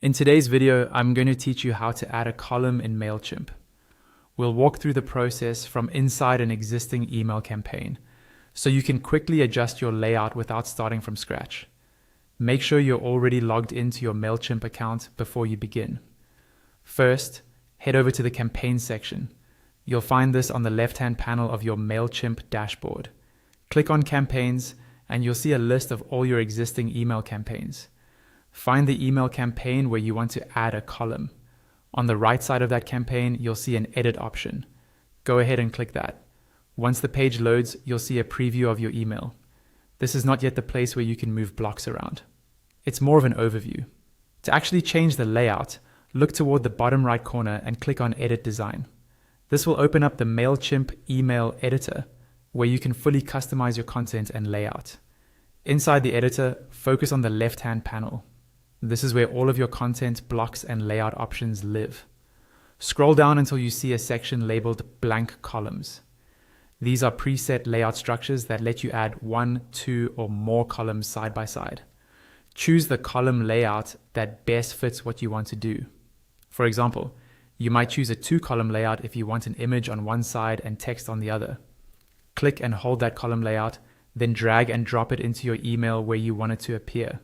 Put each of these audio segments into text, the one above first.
In today's video, I'm going to teach you how to add a column in Mailchimp. We'll walk through the process from inside an existing email campaign, so you can quickly adjust your layout without starting from scratch. Make sure you're already logged into your Mailchimp account before you begin. First, head over to the campaign section. You'll find this on the left-hand panel of your Mailchimp dashboard. Click on campaigns and you'll see a list of all your existing email campaigns. Find the email campaign where you want to add a column. On the right side of that campaign, you'll see an edit option. Go ahead and click that. Once the page loads, you'll see a preview of your email. This is not yet the place where you can move blocks around. It's more of an overview. To actually change the layout, look toward the bottom right corner and click on Edit Design. This will open up the Mailchimp email editor, where you can fully customize your content and layout. Inside the editor, focus on the left-hand panel. This is where all of your content, blocks, and layout options live. Scroll down until you see a section labeled Blank Columns. These are preset layout structures that let you add 1, 2, or more columns side by side. Choose the column layout that best fits what you want to do. For example, you might choose a 2-column layout if you want an image on one side and text on the other. Click and hold that column layout, then drag and drop it into your email where you want it to appear.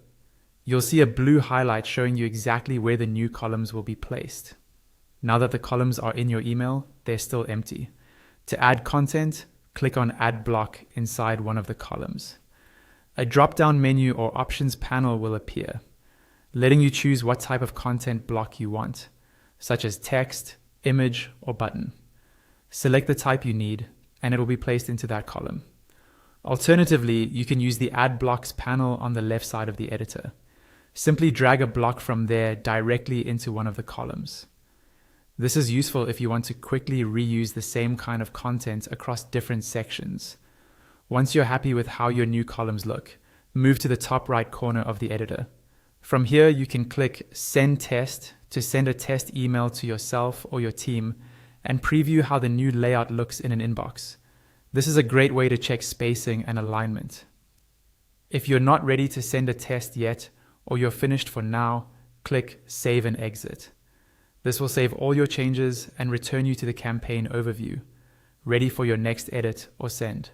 You'll see a blue highlight showing you exactly where the new columns will be placed. Now that the columns are in your email, they're still empty. To add content, click on Add Block inside one of the columns. A drop-down menu or options panel will appear, letting you choose what type of content block you want, such as text, image, or button. Select the type you need, and it will be placed into that column. Alternatively, you can use the Add Blocks panel on the left side of the editor. Simply drag a block from there directly into one of the columns. This is useful if you want to quickly reuse the same kind of content across different sections. Once you're happy with how your new columns look, move to the top right corner of the editor. From here, you can click Send Test to send a test email to yourself or your team and preview how the new layout looks in an inbox. This is a great way to check spacing and alignment. If you're not ready to send a test yet, or you're finished for now, click Save and Exit. This will save all your changes and return you to the campaign overview, ready for your next edit or send.